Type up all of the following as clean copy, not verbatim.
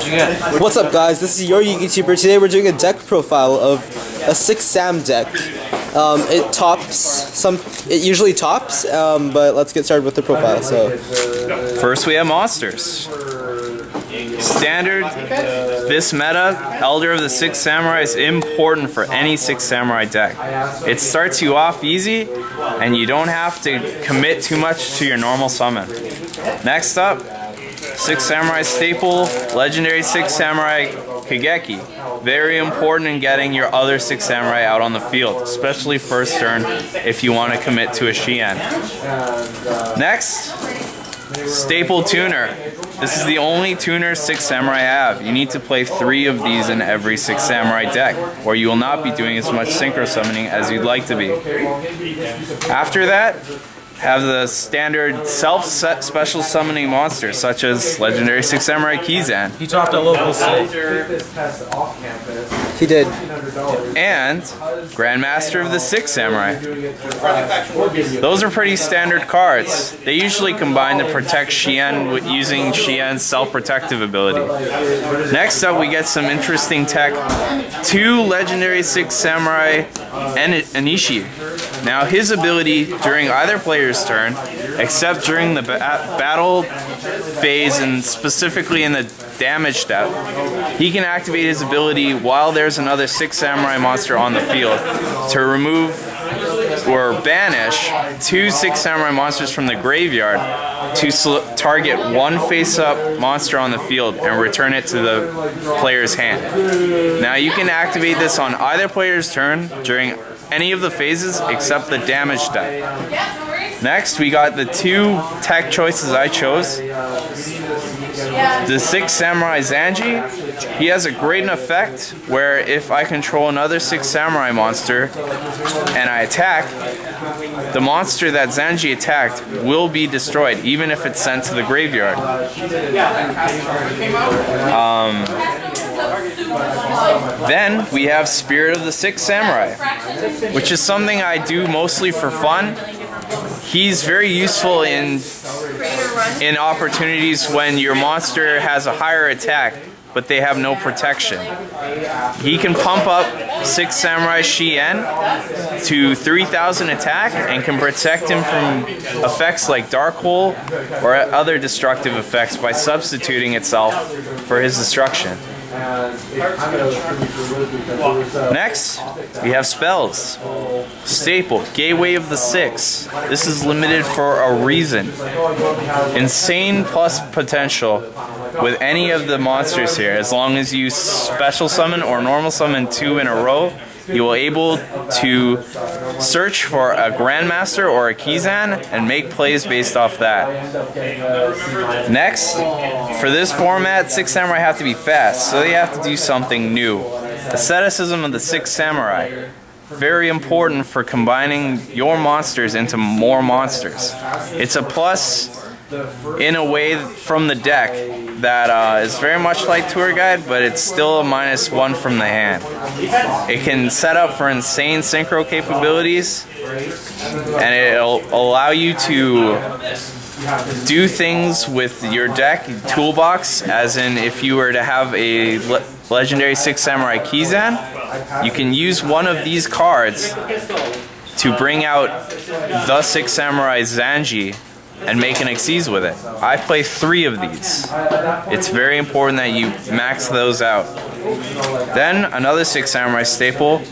What'd you get? What's up, guys? This is your YouTuber. Today we're doing a deck profile of a 6 Sam deck. It usually tops, but let's get started with the profile. So first we have monsters. Standard, this meta, Elder of the Six Samurai is important for any Six Samurai deck. It starts you off easy, and you don't have to commit too much to your normal summon. Next up, Six Samurai staple, Legendary Six Samurai Kageki. Very important in getting your other Six Samurai out on the field, especially first turn if you want to commit to a Shien. Next, staple tuner. This is the only tuner Six Samurai have. You need to play 3 of these in every Six Samurai deck, or you will not be doing as much synchro summoning as you'd like to be. After that, have the standard self-set special summoning monsters such as Legendary Six Samurai Kizan. He talked a local state. he did. And Grandmaster of the Six Samurai. Those are pretty standard cards. They usually combine to protect Shien with using Shien's self-protective ability. Next up we get some interesting tech. 2 Legendary Six Samurai Anishi. Now his ability during either player's turn, except during the battle phase and specifically in the damage step, he can activate his ability while there's another Six Samurai monster on the field to remove or banish 2 Six Samurai monsters from the graveyard to target 1 face-up monster on the field and return it to the player's hand. Now you can activate this on either player's turn during any of the phases except the damage step. Next, we got the 2 tech choices I chose. The Six Samurai Zanji. He has a great effect where if I control another Six Samurai monster and I attack, the monster that Zanji attacked will be destroyed even if it's sent to the graveyard. Then we have Spirit of the Six Samurai, which is something I do mostly for fun. He's very useful in opportunities when your monster has a higher attack but they have no protection. He can pump up Six Samurai Shien to 3,000 attack and can protect him from effects like Dark Hole or other destructive effects by substituting itself for his destruction. Next, we have spells. Staple, Gateway of the Six. This is limited for a reason. Insane plus potential with any of the monsters here. As long as you special summon or normal summon 2 in a row, you will be able to search for a Grandmaster or a Kizan and make plays based off that. Next, for this format, Six Samurai have to be fast, so they have to do something new. Asceticism of the Six Samurai. Very important for combining your monsters into more monsters. It's a plus in a way from the deck that is very much like Tour Guide, but it's still a -1 from the hand. It can set up for insane synchro capabilities, and it'll allow you to do things with your deck toolbox, as in if you were to have a Legendary Six Samurai Kizan, you can use one of these cards to bring out the Six Samurai Zanji and make an Xyz with it. I play 3 of these. It's very important that you max those out. Then another Six Samurai staple,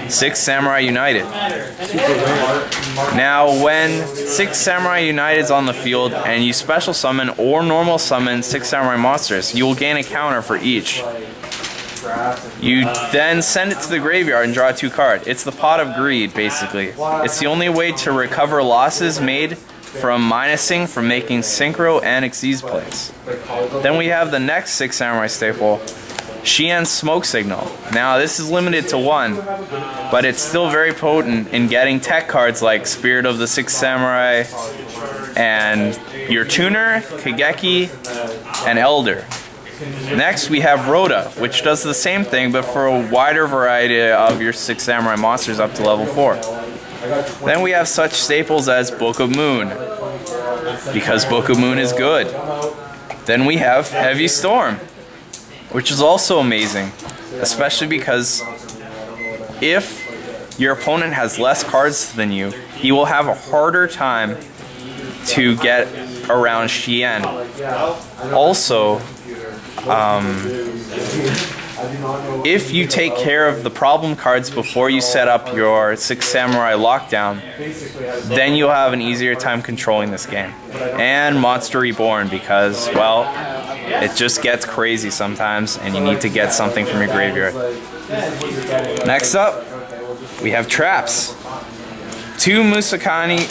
Six Samurai United. Now when Six Samurai United is on the field and you special summon or normal summon Six Samurai monsters, you will gain a counter for each. You then send it to the graveyard and draw a 2 card. It's the Pot of Greed, basically. It's the only way to recover losses made from minusing from making synchro and Xyz plays. Then we have the next Six Samurai staple, Shien's Smoke Signal. Now this is limited to 1, but it's still very potent in getting tech cards like Spirit of the Six Samurai and your tuner, Kageki, and Elder. Next we have Rhoda, which does the same thing but for a wider variety of your Six Samurai monsters up to level 4. Then we have such staples as Book of Moon, because Book of Moon is good. Then we have Heavy Storm. which is also amazing, especially because if your opponent has less cards than you, he will have a harder time to get around Shien. Also, if you take care of the problem cards before you set up your 6 Samurai lockdown, then you'll have an easier time controlling this game. And Monster Reborn, because, well, it just gets crazy sometimes and you need to get something from your graveyard. Next up, we have traps. 2 Musakani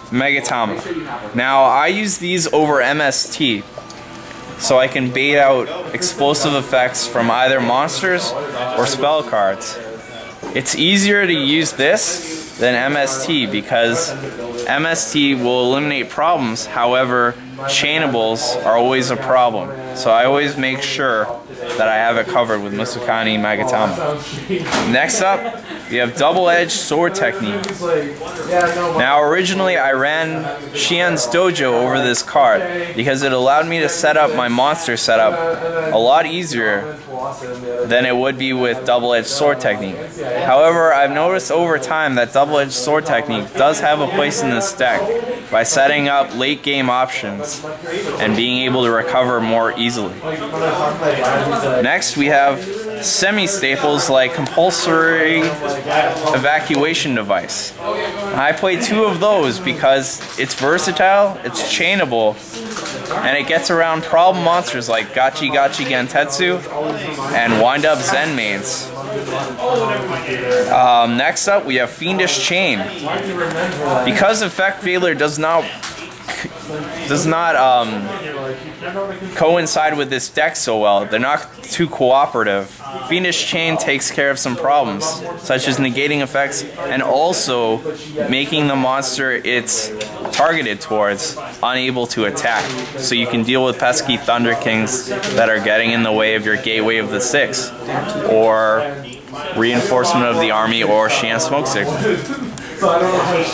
Megatama. Now, I use these over MST, so I can bait out explosive effects from either monsters or spell cards. It's easier to use this than MST because MST will eliminate problems, however, chainables are always a problem. So I always make sure that I have it covered with Musakani Magatama. Next up, we have double-edged sword technique. Now originally I ran Shien's Dojo over this card because it allowed me to set up my monster setup a lot easier than it would be with double-edged sword technique. However, I've noticed over time that double-edged sword technique does have a place in this deck by setting up late game options and being able to recover more easily. Next we have semi-staples like compulsory evacuation device. I play 2 of those because it's versatile, it's chainable, and it gets around problem monsters like Gachi Gachi Gentetsu and Wind Up Zen mains. Next up we have Fiendish Chain. Because Effect Veiler does not coincide with this deck so well, they're not too cooperative. Fiendish Chain takes care of some problems, such as negating effects and also making the monster it's targeted towards unable to attack. So you can deal with pesky Thunder Kings that are getting in the way of your Gateway of the 6, or Reinforcement of the Army, or Shien Smoke Signal.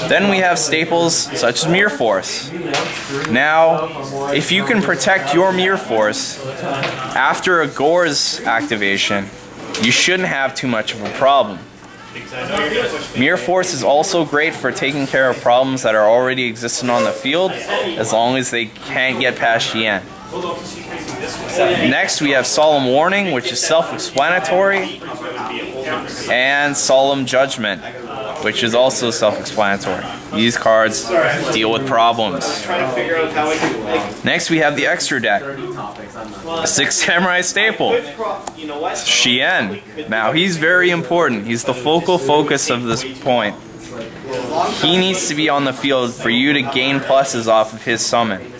Then we have staples such as Mirror Force. Now, if you can protect your Mirror Force after a Gore's activation, you shouldn't have too much of a problem. Mirror Force is also great for taking care of problems that are already existing on the field, as long as they can't get past Shien. Next we have Solemn Warning, which is self-explanatory, and Solemn Judgment, which is also self-explanatory. These cards deal with problems. Next we have the extra deck. A 6 Samurai staple. Shien. Now he's very important. He's the focal focus of this point. He needs to be on the field for you to gain pluses off of his summon.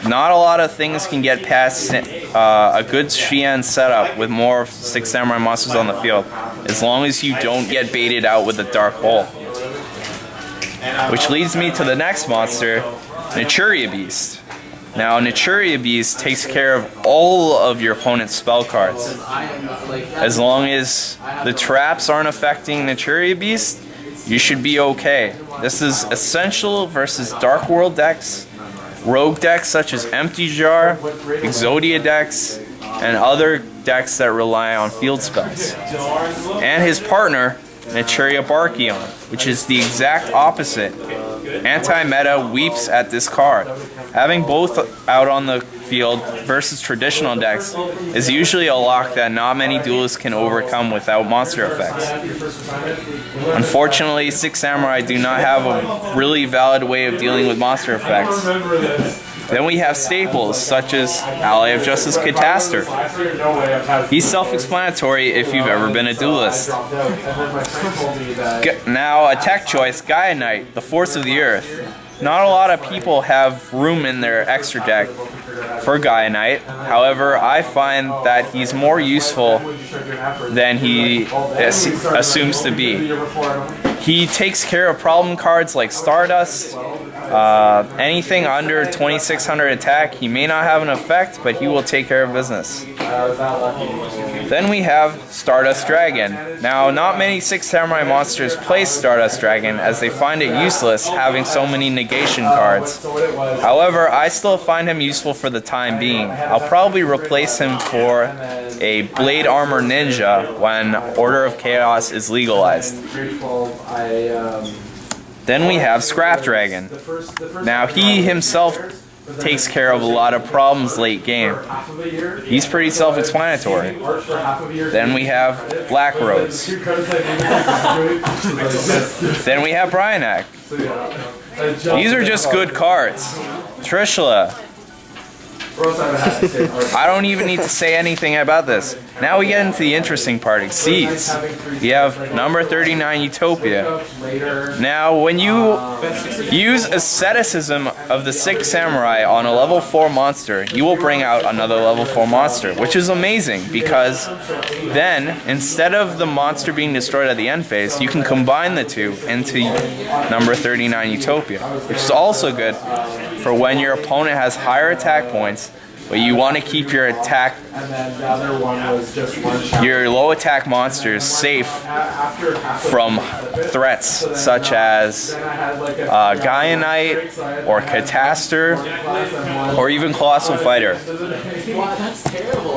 Not a lot of things can get past a good Shien setup with more 6 Samurai monsters on the field, as long as you don't get baited out with a Dark Hole. Which leads me to the next monster, Naturia Beast. Now, Naturia Beast takes care of all of your opponent's spell cards. As long as the traps aren't affecting Naturia Beast, you should be okay. This is essential versus Dark World decks, rogue decks such as Empty Jar, Exodia decks, and other decks that rely on field spells. And his partner, Naturia Barkion, which is the exact opposite. Anti-meta weeps at this card. Having both out on the field versus traditional decks is usually a lock that not many duelists can overcome without monster effects. Unfortunately, 6 Samurai do not have a really valid way of dealing with monster effects. Then we have staples such as Ally of Justice Catastor. He's self-explanatory if you've ever been a duelist. Now, a tech choice, Gaia Knight, the Force of the Earth. Not a lot of people have room in their extra deck for Gaia Knight. However, I find that he's more useful than he assumes to be. He takes care of problem cards like Stardust, Anything under 2600 attack, he may not have an effect, but he will take care of business. Then we have Stardust Dragon. Now, not many 6 Samurai monsters play Stardust Dragon as they find it useless having so many negation cards. However, I still find him useful for the time being. I'll probably replace him for a Blade Armor Ninja when Order of Chaos is legalized. Then we have Scrap Dragon. Now, he himself takes care of a lot of problems late game. He's pretty self-explanatory. Then we have Black Rose. Then we have Bryanak. These are just good cards. Trishula. I don't even need to say anything about this. Now we get into the interesting part, Exceeds. We have number 39 Utopia. Now when you use asceticism of the 6 Samurai on a level 4 monster, you will bring out another level 4 monster, which is amazing because then, instead of the monster being destroyed at the end phase, you can combine the two into number 39 Utopia, which is also good for when your opponent has higher attack points, but you want to keep your low attack monsters safe from threats such as Gaia Knight or Catastor or even Colossal Fighter.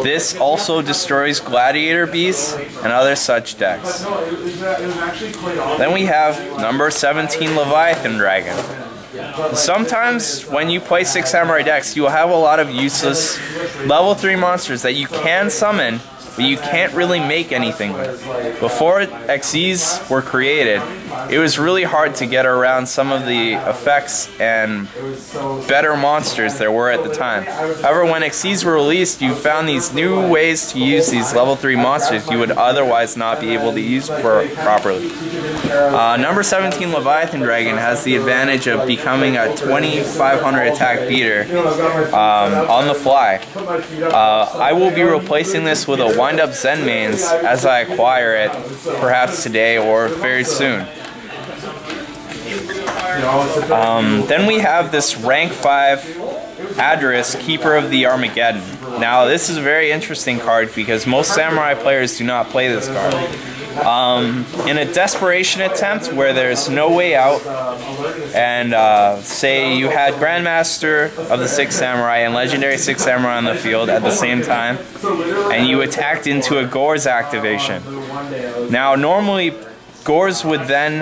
This also destroys Gladiator Beasts and other such decks. Then we have number 17 Leviathan Dragon. Sometimes when you play 6 Samurai decks, you will have a lot of useless level 3 monsters that you can summon, but you can't really make anything with. Before Xyzs were created, it was really hard to get around some of the effects and better monsters there were at the time. However, when Xyzs were released, you found these new ways to use these level 3 monsters you would otherwise not be able to use properly. Number 17 Leviathan Dragon has the advantage of becoming a 2500 attack beater on the fly. I will be replacing this with a Wind Up Zen Mains as I acquire it, perhaps today or very soon. Then we have this rank 5 Adris, Keeper of the Armageddon. Now this is a very interesting card because most Samurai players do not play this card. In a desperation attempt where there's no way out, and say you had Grandmaster of the 6 Samurai and Legendary 6 Samurai on the field at the same time, and you attacked into a Gore's activation. Now normally Gore's would then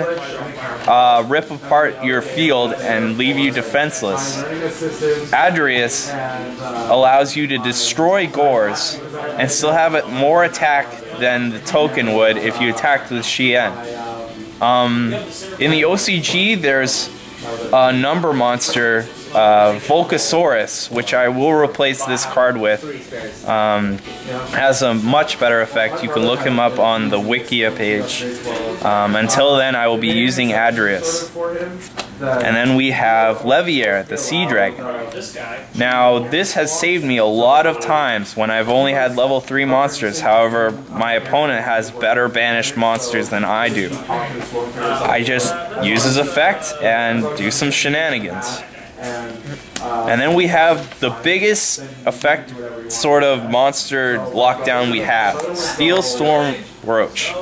rip apart your field and leave you defenseless. Adrius allows you to destroy Gore's and still have it more attack than the token would if you attacked with Shien. In the OCG, there's a number monster, Volcasaurus, which I will replace this card with. Has a much better effect. You can look him up on the Wikia page. Until then, I will be using Adrius. And then we have Leviair, the Sea Dragon. Now, this has saved me a lot of times when I've only had level 3 monsters. However, my opponent has better banished monsters than I do. I just use his effect and do some shenanigans. And then we have the biggest effect sort of monster lockdown we have, Steel Storm Roach.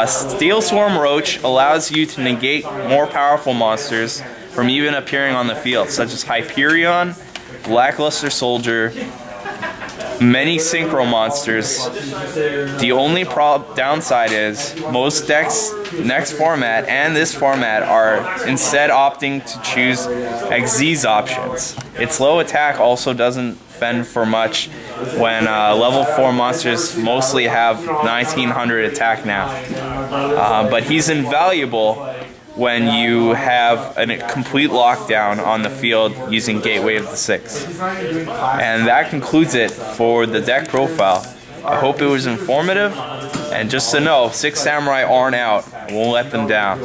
Steel Storm Roach allows you to negate more powerful monsters from even appearing on the field, such as Hyperion, Blackluster Soldier, many synchro monsters. The only downside is most decks next format and this format are instead opting to choose Xyz options. Its low attack also doesn't fend for much when level 4 monsters mostly have 1900 attack now. But he's invaluable when you have a complete lockdown on the field using Gateway of the 6. And that concludes it for the deck profile. I hope it was informative, and just to know, 6 Samurai aren't out. I won't let them down.